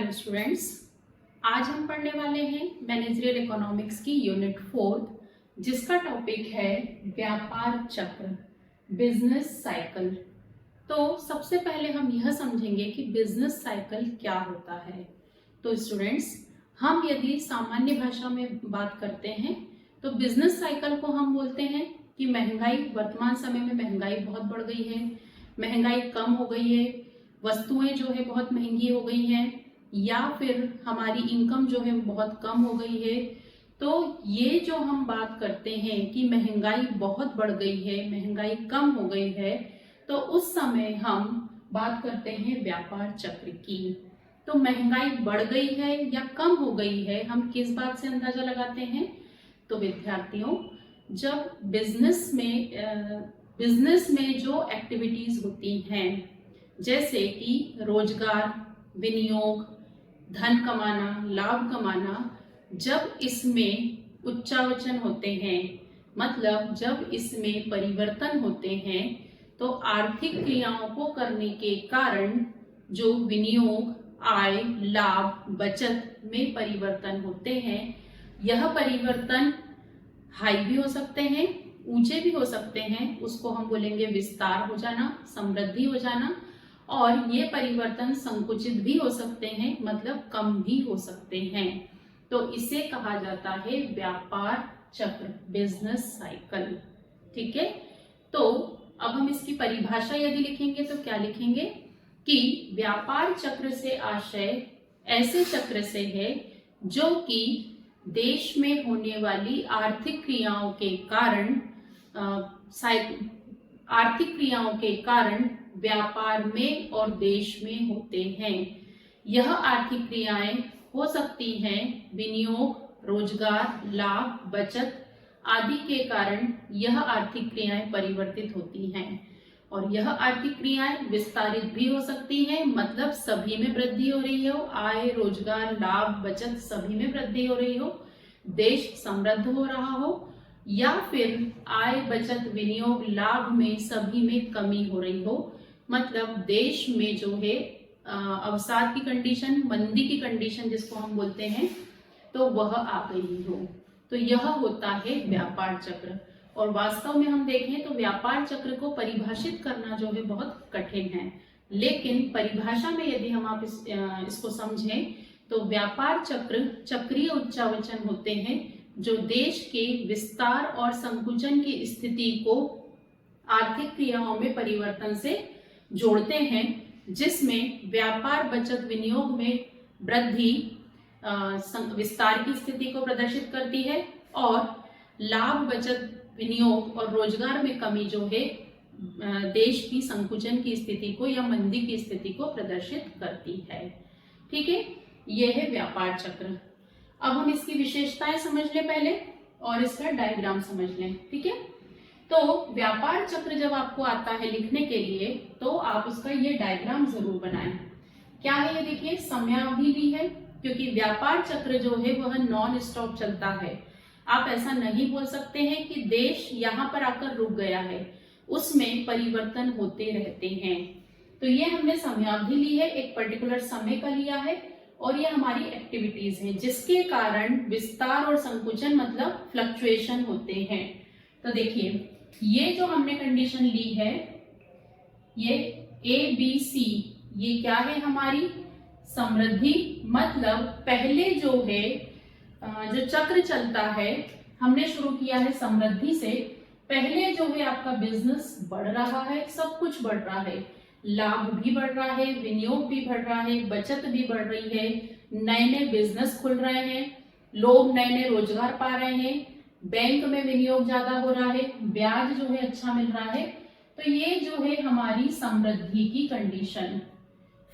Hello students, आज हम पढ़ने वाले हैं मैनेजरियल इकोनॉमिक्स की यूनिट 4 जिसका टॉपिक है व्यापार चक्र, बिजनेस साइकिल। तो सबसे पहले हम यह समझेंगे कि बिजनेस साइकिल क्या होता है। तो स्टूडेंट्स, हम यदि सामान्य भाषा में बात करते हैं तो बिजनेस साइकिल को हम बोलते हैं कि महंगाई, वर्तमान समय में महंगाई बहुत बढ़ गई है, महंगाई कम हो गई है, वस्तुएं जो है बहुत महंगी हो गई हैं, या फिर हमारी इनकम जो है बहुत कम हो गई है। तो ये जो हम बात करते हैं कि महंगाई बहुत बढ़ गई है, महंगाई कम हो गई है, तो उस समय हम बात करते हैं व्यापार चक्र की। तो महंगाई बढ़ गई है या कम हो गई है, हम किस बात से अंदाजा लगाते हैं? तो विद्यार्थियों, जब बिजनेस में जो एक्टिविटीज होती हैं, जैसे कि रोजगार, विनियोग, धन कमाना, लाभ कमाना, जब इसमें उच्चावचन होते हैं, मतलब जब इसमें परिवर्तन होते हैं, तो आर्थिक क्रियाओं को करने के कारण जो विनियोग, आय, लाभ, बचत में परिवर्तन होते हैं, यह परिवर्तन हाई भी हो सकते हैं, ऊंचे भी हो सकते हैं, उसको हम बोलेंगे विस्तार हो जाना, समृद्धि हो जाना, और ये परिवर्तन संकुचित भी हो सकते हैं, मतलब कम भी हो सकते हैं। तो इसे कहा जाता है व्यापार चक्र, बिजनेस साइकिल। ठीक है, तो अब हम इसकी परिभाषा यदि लिखेंगे तो क्या लिखेंगे कि व्यापार चक्र से आशय ऐसे चक्र से है जो कि देश में होने वाली आर्थिक क्रियाओं के कारण व्यापार में और देश में होते हैं। यह आर्थिक क्रियाएं हो सकती हैं विनियोग, रोजगार, लाभ, बचत आदि के कारण यह आर्थिक क्रियाएं परिवर्तित होती हैं, और यह आर्थिक क्रियाएं विस्तारित भी हो सकती हैं, मतलब सभी में वृद्धि हो रही हो, आय, रोजगार, लाभ, बचत सभी में वृद्धि हो रही हो, देश समृद्ध हो रहा हो, या फिर आय, बचत, विनियोग, लाभ में सभी में कमी हो रही हो, मतलब देश में जो है अवसाद की कंडीशन, मंदी की कंडीशन जिसको हम बोलते हैं, तो वह आ गई हो। तो यह होता है व्यापार चक्र। और वास्तव में हम देखें तो व्यापार चक्र को परिभाषित करना जो है बहुत कठिन है, लेकिन परिभाषा में यदि हम आप इसको समझें तो व्यापार चक्र चक्रीय उच्चावचन होते हैं जो देश के विस्तार और संकुचन की स्थिति को आर्थिक क्रियाओं में परिवर्तन से जोड़ते हैं, जिसमें व्यापार, बचत, विनियोग में वृद्धि विस्तार की स्थिति को प्रदर्शित करती है, और लाभ, बचत, विनियोग और रोजगार में कमी जो है देश की संकुचन की स्थिति को या मंदी की स्थिति को प्रदर्शित करती है। ठीक है, यह है व्यापार चक्र। अब हम इसकी विशेषताएं समझ लें पहले, और इसका डायग्राम समझ लें। ठीक है, तो व्यापार चक्र जब आपको आता है लिखने के लिए तो आप उसका ये डायग्राम जरूर बनाएं। क्या है ये देखिए, समयावधि ली है, क्योंकि व्यापार चक्र जो है वह नॉन स्टॉप चलता है। आप ऐसा नहीं बोल सकते हैं कि देश यहाँ पर आकर रुक गया है, उसमें परिवर्तन होते रहते हैं। तो ये हमने समयावधि ली है, एक पर्टिकुलर समय का लिया है, और ये हमारी एक्टिविटीज है जिसके कारण विस्तार और संकुचन मतलब फ्लक्चुएशन होते हैं। तो देखिए, ये जो हमने कंडीशन ली है, ये ABC, ये क्या है हमारी समृद्धि, मतलब पहले जो है जो चक्र चलता है, हमने शुरू किया है समृद्धि से, पहले जो है आपका बिजनेस बढ़ रहा है, सब कुछ बढ़ रहा है, लाभ भी बढ़ रहा है, विनियोग भी बढ़ रहा है, बचत भी बढ़ रही है, नए नए बिजनेस खुल रहे हैं, लोग नए नए रोजगार पा रहे हैं, बैंक में विनियोग ज्यादा हो रहा है, ब्याज जो है अच्छा मिल रहा है। तो ये जो है हमारी समृद्धि की कंडीशन।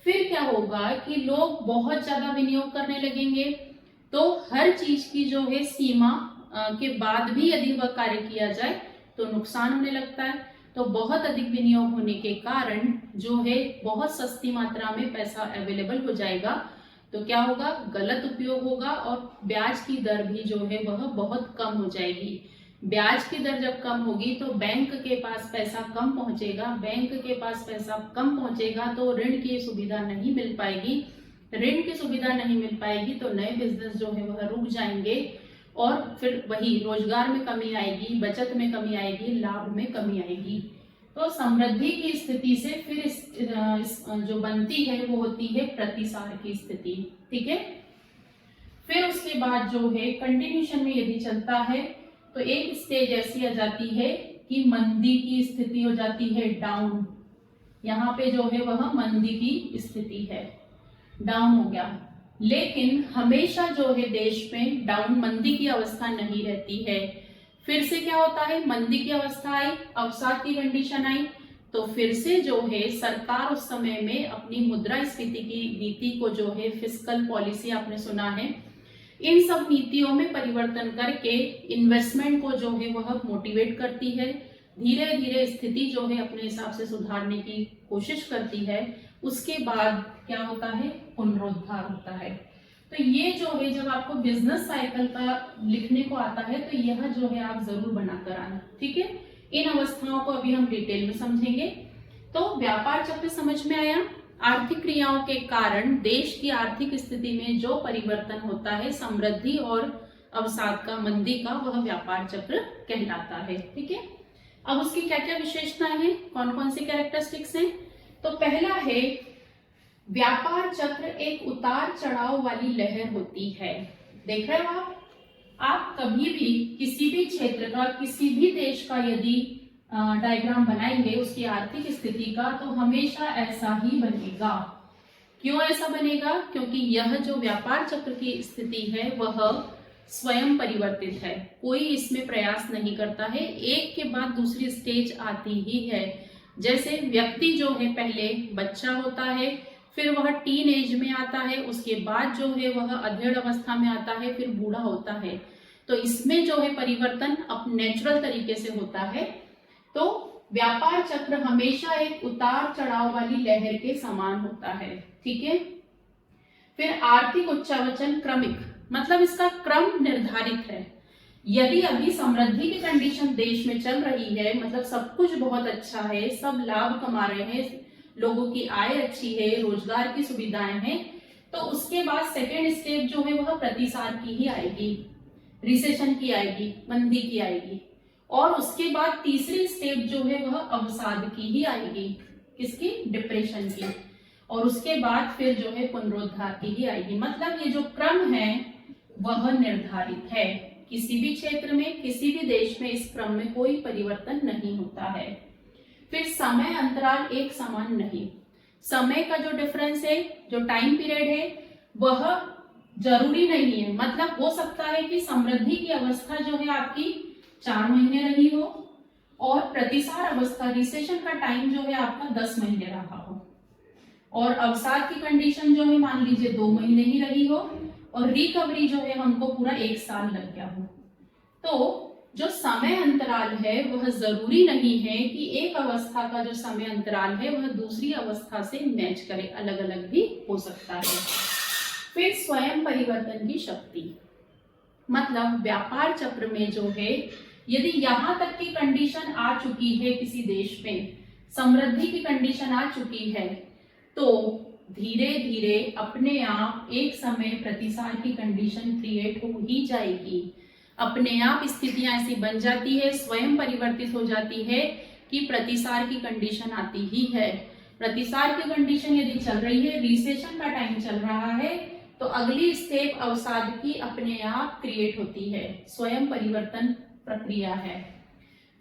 फिर क्या होगा कि लोग बहुत ज्यादा विनियोग करने लगेंगे, तो हर चीज की जो है सीमा के बाद भी यदि वह कार्य किया जाए तो नुकसान होने लगता है। तो बहुत अधिक विनियोग होने के कारण जो है बहुत सस्ती मात्रा में पैसा अवेलेबल हो जाएगा, तो क्या होगा, गलत उपयोग होगा, और ब्याज की दर भी जो है वह बहुत कम हो जाएगी। ब्याज की दर जब कम होगी तो बैंक के पास पैसा कम पहुंचेगा, बैंक के पास पैसा कम पहुंचेगा तो ऋण की सुविधा नहीं मिल पाएगी, ऋण की सुविधा नहीं मिल पाएगी तो नए बिजनेस जो है वह रुक जाएंगे और फिर वही रोजगार में कमी आएगी, बचत में कमी आएगी, लाभ में कमी आएगी। तो समृद्धि की स्थिति से फिर इस जो बनती है वो होती है प्रतिसार की स्थिति। ठीक है, फिर उसके बाद जो है कंटिन्यूशन में यदि चलता है तो एक स्टेज ऐसी आ जाती है कि मंदी की स्थिति हो जाती है, डाउन। यहाँ पे जो है वह मंदी की स्थिति है, डाउन हो गया। लेकिन हमेशा जो है देश में डाउन मंदी की अवस्था नहीं रहती है। फिर से क्या होता है, मंदी की अवस्था आई, अवसाद की कंडीशन आई, तो फिर से जो है सरकार उस समय में अपनी मुद्रास्फीति की नीति को जो है फिस्कल पॉलिसी आपने सुना है, इन सब नीतियों में परिवर्तन करके इन्वेस्टमेंट को जो है वह मोटिवेट करती है, धीरे धीरे स्थिति जो है अपने हिसाब से सुधारने की कोशिश करती है। उसके बाद क्या होता है, पुनरुद्धार होता है। तो ये जो है जब आपको बिजनेस साइकिल का लिखने को आता है तो यह जो है आप जरूर बनाकर आना। ठीक है, इन अवस्थाओं को अभी हम डिटेल में समझेंगे। तो व्यापार चक्र समझ में आया। आर्थिक क्रियाओं के कारण देश की आर्थिक स्थिति में जो परिवर्तन होता है, समृद्धि और अवसाद का, मंदी का, वह व्यापार चक्र कहलाता है। ठीक है, अब उसकी क्या क्या विशेषताएं हैं, कौन कौन सी कैरेक्टरिस्टिक्स हैं। तो पहला है, व्यापार चक्र एक उतार चढ़ाव वाली लहर होती है। देख रहे हो आप कभी भी किसी भी क्षेत्र का, किसी भी देश का यदि डायग्राम बनाएंगे उसकी आर्थिक स्थिति का, तो हमेशा ऐसा ही बनेगा। क्यों ऐसा बनेगा, क्योंकि यह जो व्यापार चक्र की स्थिति है वह स्वयं परिवर्तित है, कोई इसमें प्रयास नहीं करता है, एक के बाद दूसरी स्टेज आती ही है। जैसे व्यक्ति जो है पहले बच्चा होता है, फिर वह टीन एज में आता है, उसके बाद जो है वह अधेड़ अवस्था में आता है, फिर बूढ़ा होता है। तो इसमें जो है परिवर्तन अब नेचुरल तरीके से होता है। तो व्यापार चक्र हमेशा एक उतार चढ़ाव वाली लहर के समान होता है। ठीक है, फिर आर्थिक उच्चावचन क्रमिक, मतलब इसका क्रम निर्धारित है। यदि अभी समृद्धि की कंडीशन देश में चल रही है, मतलब सब कुछ बहुत अच्छा है, सब लाभ कमा रहे हैं, लोगों की आय अच्छी है, रोजगार की सुविधाएं हैं, तो उसके बाद सेकेंड स्टेप जो है वह प्रतिसार की ही आएगी, रिसेशन की आएगी, मंदी की आएगी। और उसके बाद तीसरी स्टेप जो है वह अवसाद की ही आएगी, किसकी, डिप्रेशन की। और उसके बाद फिर जो है पुनरुद्धार की ही आएगी। मतलब ये जो क्रम है वह निर्धारित है। किसी भी क्षेत्र में, किसी भी देश में इस क्रम में कोई परिवर्तन नहीं होता है। फिर समय अंतराल एक समान नहीं, समय का जो डिफरेंस है, जो टाइम पीरियड है, वह जरूरी नहीं है। मतलब हो सकता है कि समृद्धि की अवस्था जो है आपकी 4 महीने रही हो और प्रतिसार अवस्था, रिसेशन का टाइम जो है आपका 10 महीने रहा हो, और अवसाद की कंडीशन जो है मान लीजिए 2 महीने ही रही हो, और रिकवरी जो है हमको पूरा 1 साल लग गया हो। तो जो समय अंतराल है वह जरूरी नहीं है कि एक अवस्था का जो समय अंतराल है वह दूसरी अवस्था से मैच करे, अलग अलग भी हो सकता है। फिर स्वयं परिवर्तन की शक्ति, मतलब व्यापार चक्र में जो है यदि यहां तक की कंडीशन आ चुकी है, किसी देश में समृद्धि की कंडीशन आ चुकी है, तो धीरे धीरे अपने आप एक समय प्रतिसार की कंडीशन क्रिएट हो ही जाएगी। अपने आप स्थितियां ऐसी बन जाती है, स्वयं परिवर्तित हो जाती है कि प्रतिसार की कंडीशन आती ही है। प्रतिसार की कंडीशन यदि चल रही है, रिसेशन का टाइम चल रहा है, तो अगली स्टेप अवसाद की अपने आप क्रिएट होती है, स्वयं परिवर्तन प्रक्रिया है।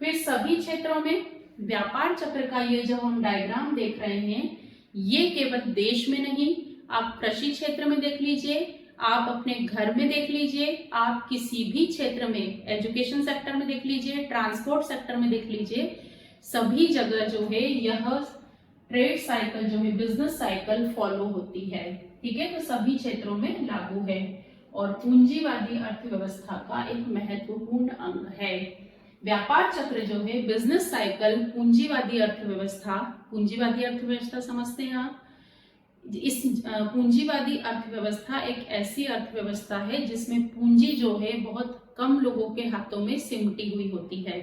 फिर सभी क्षेत्रों में व्यापार चक्र का ये जो हम डायग्राम देख रहे हैं, ये केवल देश में नहीं, आप कृषि क्षेत्र में देख लीजिए, आप अपने घर में देख लीजिए, आप किसी भी क्षेत्र में, एजुकेशन सेक्टर में देख लीजिए, ट्रांसपोर्ट सेक्टर में देख लीजिए, सभी जगह जो है यह ट्रेड साइकिल जो है, बिजनेस साइकिल फॉलो होती है। ठीक है, तो सभी क्षेत्रों में लागू है और पूंजीवादी अर्थव्यवस्था का एक महत्वपूर्ण अंग है। व्यापार चक्र जो है, बिजनेस साइकिल, पूंजीवादी अर्थव्यवस्था, पूंजीवादी अर्थव्यवस्था समझते हैं आप। इस पूंजीवादी अर्थव्यवस्था एक ऐसी अर्थव्यवस्था है जिसमें पूंजी जो है बहुत कम लोगों के हाथों में सिमटी हुई होती है।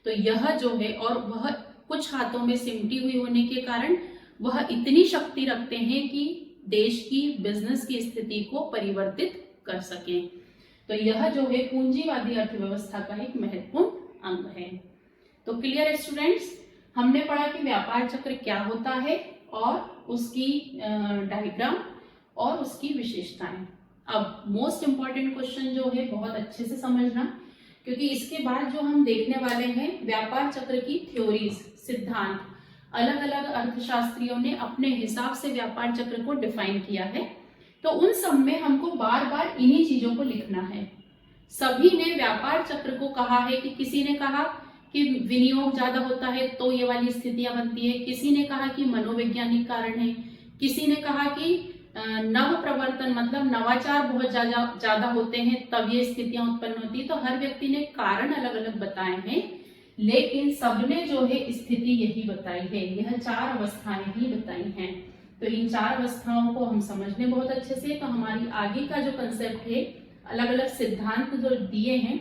तो यह जो है, और वह कुछ हाथों में सिमटी हुई होने के कारण वह इतनी शक्ति रखते हैं कि देश की बिजनेस की स्थिति को परिवर्तित कर सकें। तो यह जो है पूंजीवादी अर्थव्यवस्था का एक महत्वपूर्ण अंग है। तो क्लियर स्टूडेंट्स, हमने पढ़ा कि व्यापार चक्र क्या होता है और उसकी डायग्राम और उसकी विशेषताएं। अब मोस्ट इंपॉर्टेंट क्वेश्चन जो है बहुत अच्छे से समझना, क्योंकि इसके बाद जो हम देखने वाले हैं व्यापार चक्र की थ्योरीज, सिद्धांत, अलग अलग अर्थशास्त्रियों ने अपने हिसाब से व्यापार चक्र को डिफाइन किया है। तो उन सब में हमको बार बार इन्हीं चीजों को लिखना है। सभी ने व्यापार चक्र को कहा है कि किसी ने कहा कि विनियोग ज्यादा होता है तो ये वाली स्थितियां बनती है, किसी ने कहा कि मनोवैज्ञानिक कारण है, किसी ने कहा कि नव प्रवर्तन मतलब नवाचार बहुत ज्यादा होते हैं तब ये स्थितियां उत्पन्न होती है। तो हर व्यक्ति ने कारण अलग अलग बताए हैं, लेकिन सबने जो है स्थिति यही बताई है, यह 4 अवस्थाएं ही बताई हैं। तो इन 4 अवस्थाओं को हम समझने बहुत अच्छे से, तो हमारी आगे का जो कंसेप्ट है, अलग अलग सिद्धांत जो दिए हैं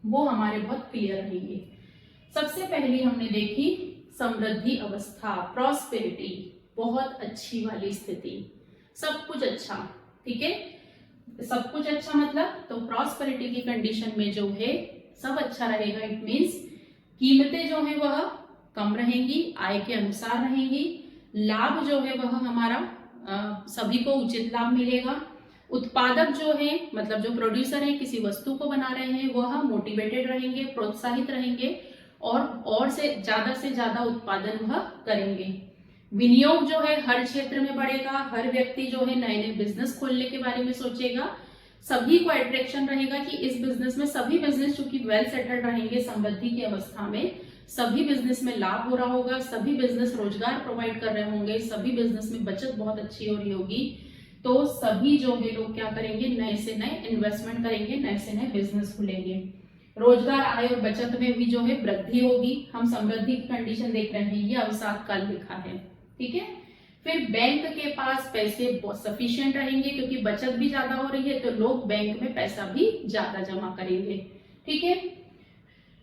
वो हमारे बहुत क्लियर रहेंगे। सबसे पहली हमने देखी समृद्धि अवस्था, प्रॉस्पेरिटी, बहुत अच्छी वाली स्थिति, सब कुछ अच्छा, ठीक है। सब कुछ अच्छा मतलब तो प्रॉस्पेरिटी की कंडीशन में जो है सब अच्छा रहेगा। इट मीन्स कीमतें जो है वह कम रहेंगी, आय के अनुसार रहेंगी, लाभ जो है वह हमारा सभी को उचित लाभ मिलेगा, उत्पादक जो है मतलब जो प्रोड्यूसर है किसी वस्तु को बना रहे हैं वह मोटिवेटेड रहेंगे, प्रोत्साहित रहेंगे और से ज्यादा उत्पादन वह करेंगे। विनियोग जो है हर क्षेत्र में बढ़ेगा, हर व्यक्ति जो है नए नए बिजनेस खोलने के बारे में सोचेगा, सभी को अट्रैक्शन रहेगा कि इस बिजनेस में, सभी बिजनेस चूंकि वेल सेटल्ड रहेंगे समृद्धि की अवस्था में, सभी बिजनेस में लाभ हो रहा होगा, सभी बिजनेस रोजगार प्रोवाइड कर रहे होंगे, सभी बिजनेस में बचत बहुत अच्छी हो रही होगी। तो सभी जो है लोग क्या करेंगे, नए से नए इन्वेस्टमेंट करेंगे, नए से नए बिजनेस खुलेंगे, रोजगार, आय और बचत में भी जो है वृद्धि होगी। हम समृद्धि की कंडीशन देख रहे हैं, ये अवसाद काल लिखा है, ठीक है। फिर बैंक के पास पैसे सफिशिएंट रहेंगे क्योंकि बचत भी ज्यादा हो रही है तो लोग बैंक में पैसा भी ज्यादा जमा करेंगे, ठीक है।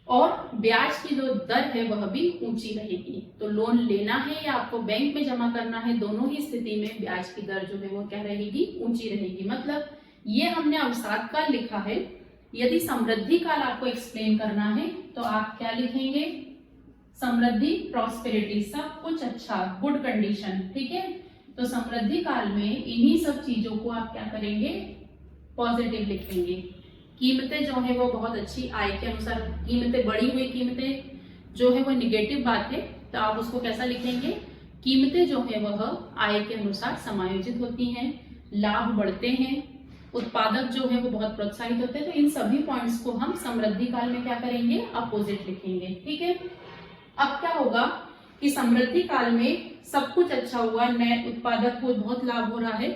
और ब्याज की जो दर है वह भी ऊंची रहेगी। तो लोन लेना है या आपको बैंक में जमा करना है, दोनों ही स्थिति में ब्याज की दर जो है वो क्या रहेगी, ऊंची रहेगी। मतलब ये हमने अवसाद काल लिखा है। यदि समृद्धि काल आपको एक्सप्लेन करना है तो आप क्या लिखेंगे, समृद्धि, प्रॉस्पेरिटी, सब कुछ अच्छा, गुड कंडीशन, ठीक है। तो समृद्धि काल में इन्हीं सब चीजों को आप क्या करेंगे, पॉजिटिव लिखेंगे। कीमतें जो है वो बहुत अच्छी, आय के अनुसार कीमतें, बढ़ी हुई कीमतें जो है वो निगेटिव बात है, तो आप उसको कैसा लिखेंगे, कीमतें जो है वह आय के अनुसार समायोजित होती हैं, लाभ बढ़ते हैं, उत्पादक जो है वो बहुत प्रोत्साहित होते हैं। तो इन सभी पॉइंट्स को हम समृद्धि काल में क्या करेंगे, अपोजिट लिखेंगे, ठीक है। अब क्या होगा कि समृद्धि काल में सब कुछ अच्छा हुआ, नए उत्पादक को बहुत लाभ हो रहा है।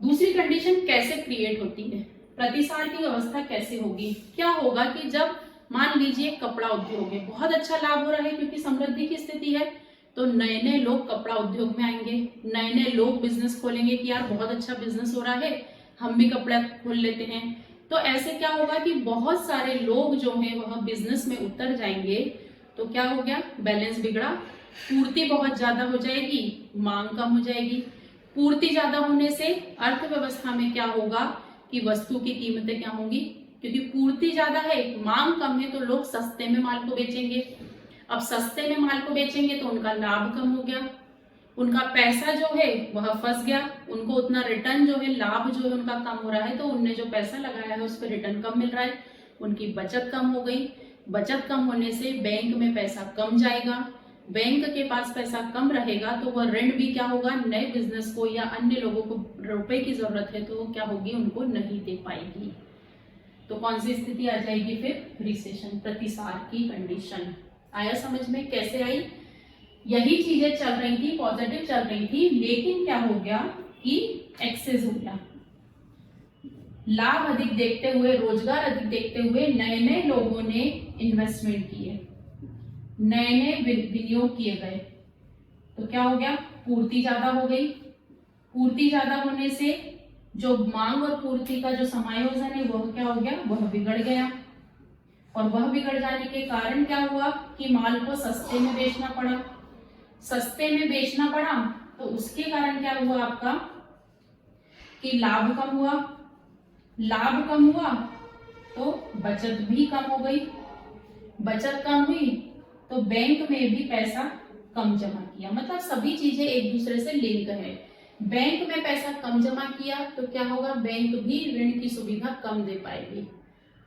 दूसरी कंडीशन कैसे क्रिएट होती है, प्रतिसार की अवस्था कैसे होगी। क्या होगा कि जब मान लीजिए कपड़ा उद्योग है, बहुत अच्छा लाभ हो रहा है क्योंकि समृद्धि की स्थिति है, तो नए नए लोग कपड़ा उद्योग में आएंगे, नए नए लोग बिजनेस खोलेंगे कि यार बहुत अच्छा बिजनेस हो रहा है, हम भी कपड़ा खोल लेते हैं। तो ऐसे क्या होगा कि बहुत सारे लोग जो है वह बिजनेस में उतर जाएंगे। तो क्या हो गया, बैलेंस बिगड़ा, पूर्ति बहुत ज्यादा हो जाएगी, मांग कम हो जाएगी। पूर्ति ज्यादा होने से अर्थव्यवस्था में क्या होगा कि वस्तु की कीमतें क्या होंगी, क्योंकि पूर्ति ज्यादा है, मांग कम है, तो लोग सस्ते में माल को बेचेंगे। अब सस्ते में माल को बेचेंगे तो उनका लाभ कम हो गया, उनका पैसा जो है वह फंस गया, उनको उतना रिटर्न जो है, लाभ जो है उनका कम हो रहा है, तो उनने जो पैसा लगाया है उस पर रिटर्न कम मिल रहा है, उनकी बचत कम हो गई। बचत कम होने से बैंक में पैसा कम जाएगा, बैंक के पास पैसा कम रहेगा तो वह ऋण भी क्या होगा, नए बिजनेस को या अन्य लोगों को रुपए की जरूरत है तो वो क्या होगी, उनको नहीं दे पाएगी। तो कौन सी स्थिति आ जाएगी फिर, रिसेशन, प्रतिसार की कंडीशन। आया समझ में, कैसे आई, यही चीजें चल रही थी, पॉजिटिव चल रही थी, लेकिन क्या हो गया कि एक्सेस हो गया। लाभ अधिक देखते हुए, रोजगार अधिक देखते हुए नए नए लोगों ने इन्वेस्टमेंट किए, नए नए विनियोग किए गए, तो क्या हो गया, पूर्ति ज्यादा हो गई। पूर्ति ज्यादा होने से जो मांग और पूर्ति का जो समायोजन है वह क्या हो गया, वह बिगड़ गया। और वह बिगड़ जाने के कारण क्या हुआ कि माल को सस्ते में बेचना पड़ा। सस्ते में बेचना पड़ा तो उसके कारण क्या हुआ, आपका कि लाभ कम हुआ, लाभ कम हुआ तो बचत भी कम हो गई, बचत कम हुई तो बैंक में भी पैसा कम जमा किया। मतलब सभी चीजें एक दूसरे से लिंक है। बैंक में पैसा कम जमा किया तो क्या होगा, बैंक भी ऋण की सुविधा कम दे पाएगी।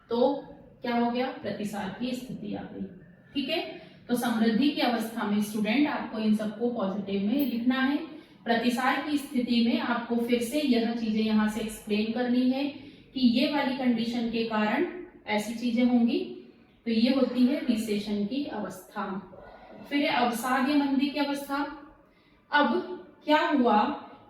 तो क्या हो गया, प्रतिसार की स्थिति आ गई। ठीक है, तो समृद्धि की अवस्था में स्टूडेंट आपको इन सबको पॉजिटिव में लिखना है। प्रतिसार की स्थिति में आपको फिर से यह चीजें यहाँ से एक्सप्लेन करनी है कि ये वाली कंडीशन के कारण ऐसी चीजें होंगी। तो ये होती है रिसेशन की अवस्था। फिर अवसाद या मंदी की अवस्था। अब क्या हुआ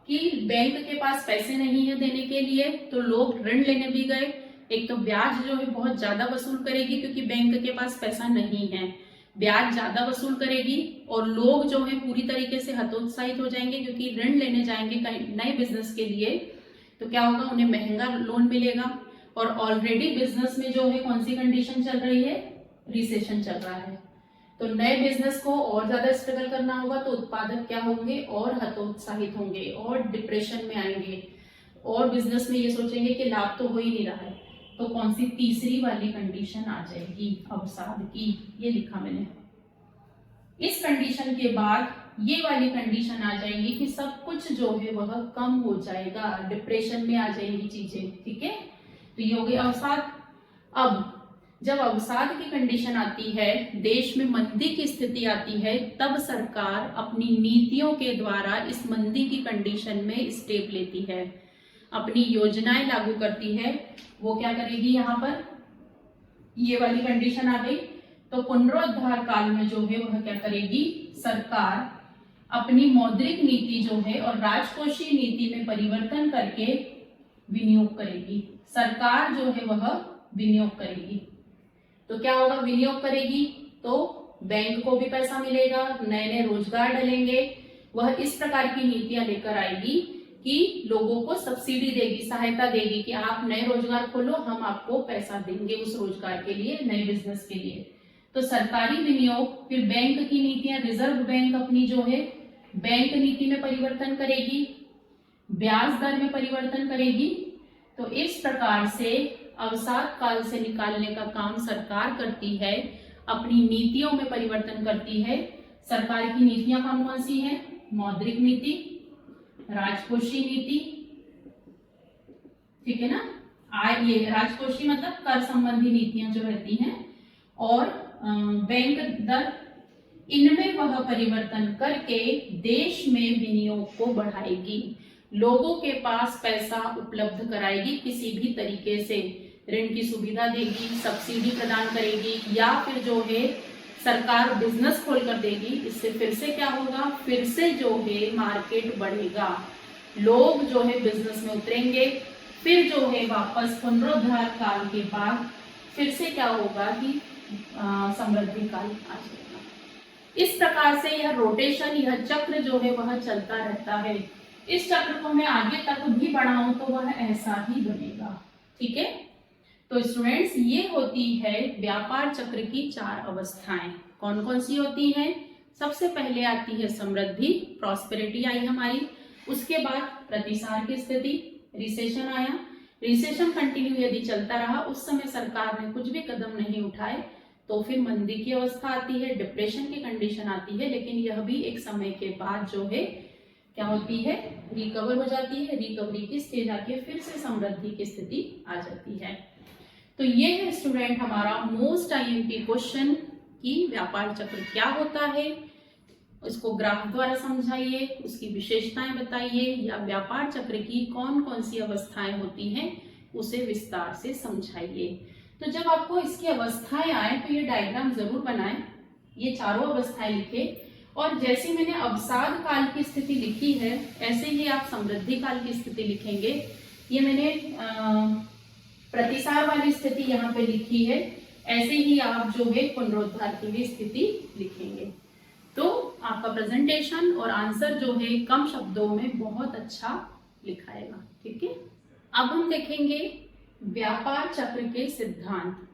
कि बैंक के पास पैसे नहीं है देने के लिए, तो लोग ऋण लेने भी गए। एक तो ब्याज जो है बहुत ज्यादा वसूल करेगी क्योंकि बैंक के पास पैसा नहीं है, ब्याज ज्यादा वसूल करेगी और लोग जो है पूरी तरीके से हतोत्साहित हो जाएंगे क्योंकि ऋण लेने जाएंगे नए बिजनेस के लिए। तो क्या होगा, उन्हें महंगा लोन मिलेगा और ऑलरेडी बिजनेस में जो है कौन सी कंडीशन चल रही है, रिसेशन चल रहा है। तो नए बिजनेस को और ज्यादा स्ट्रगल करना होगा, तो उत्पादक क्या होंगे, और हतोत्साहित होंगे और डिप्रेशन में आएंगे और बिजनेस में ये सोचेंगे कि लाभ तो हो ही नहीं रहा है। तो कौन सी तीसरी वाली कंडीशन आ जाएगी, अवसाद की, ये लिखा मैंने। इस कंडीशन के बाद ये वाली कंडीशन आ जाएगी कि सब कुछ जो है वह कम हो जाएगा, डिप्रेशन में आ जाएंगी चीजें। ठीक है, तो ये हो गई अवसाद। अब जब अवसाद की कंडीशन आती है, देश में मंदी की स्थिति आती है, तब सरकार अपनी नीतियों के द्वारा इस मंदी की कंडीशन में स्टेप लेती है, अपनी योजनाएं लागू करती है। वो क्या करेगी, यहाँ पर ये वाली कंडीशन आ गई तो पुनरुद्धार काल में जो है वह क्या करेगी, सरकार अपनी मौद्रिक नीति जो है और राजकोषीय नीति में परिवर्तन करके विनियोग करेगी। सरकार जो है वह विनियोग करेगी। तो क्या होगा, विनियोग करेगी तो बैंक को भी पैसा मिलेगा, नए नए रोजगार डलेंगे। वह इस प्रकार की नीतियां लेकर आएगी कि लोगों को सब्सिडी देगी, सहायता देगी कि आप नए रोजगार खोलो, हम आपको पैसा देंगे उस रोजगार के लिए, नए बिजनेस के लिए। तो सरकारी विनियोग, फिर बैंक की नीतियां, रिजर्व बैंक अपनी जो है बैंक नीति में परिवर्तन करेगी, ब्याज दर में परिवर्तन करेगी। तो इस प्रकार से अवसाद काल से निकालने का काम सरकार करती है, अपनी नीतियों में परिवर्तन करती है। सरकार की नीतियां कौन कौन सी हैं, मौद्रिक नीति, राजकोषीय नीति, ठीक है ना, ये राजकोषीय मतलब कर संबंधी नीतियां जो रहती हैं, और बैंक दर, इनमें वह परिवर्तन करके देश में विनियोग को बढ़ाएगी, लोगों के पास पैसा उपलब्ध कराएगी, किसी भी तरीके से ऋण की सुविधा देगी, सब्सिडी प्रदान करेगी, या फिर जो है सरकार बिजनेस खोल कर देगी। इससे फिर से क्या होगा, फिर से जो है मार्केट बढ़ेगा, लोग जो है बिजनेस में उतरेंगे, फिर जो है वापस पुनरुद्धार काल के बाद फिर से क्या होगा कि समृद्धि काल आ जाएगा। इस प्रकार से यह रोटेशन, यह चक्र जो है वह चलता रहता है। इस चक्र को मैं आगे तक भी बढ़ाऊं तो वह ऐसा ही बनेगा। ठीक है, तो स्टूडेंट्स ये होती है व्यापार चक्र की 4 अवस्थाएं। कौन कौन सी होती हैं? सबसे पहले आती है समृद्धि, प्रॉस्पेरिटी आई हमारी, उसके बाद प्रतिसार की स्थिति, रिसेशन आया। रिसेशन कंटिन्यू यदि चलता रहा, उस समय सरकार ने कुछ भी कदम नहीं उठाए, तो फिर मंदी की अवस्था आती है, डिप्रेशन की कंडीशन आती है, लेकिन यह भी एक समय के बाद जो है क्या होती है, रिकवर हो जाती है, रिकवरी की स्टेज आके फिर से समृद्धि की स्थिति आ जाती है। तो ये है स्टूडेंट हमारा मोस्ट आईएमपी क्वेश्चन कि व्यापार चक्र क्या होता है, उसको ग्राफ द्वारा समझाइए, उसकी विशेषताएं बताइए, या व्यापार चक्र की कौन कौन सी अवस्थाएं होती हैं उसे विस्तार से समझाइए। तो जब आपको इसकी अवस्थाएं आए तो ये डायग्राम जरूर बनाएं, ये चारों अवस्थाएं लिखे, और जैसे मैंने अवसाद काल की स्थिति लिखी है ऐसे ही आप समृद्धि काल की स्थिति लिखेंगे। ये मैंने प्रतिसार वाली स्थिति यहाँ पे लिखी है, ऐसे ही आप जो है पुनरुद्धार की भी स्थिति लिखेंगे, तो आपका प्रेजेंटेशन और आंसर जो है कम शब्दों में बहुत अच्छा लिखाएगा। ठीक है, अब हम देखेंगे व्यापार चक्र के सिद्धांत,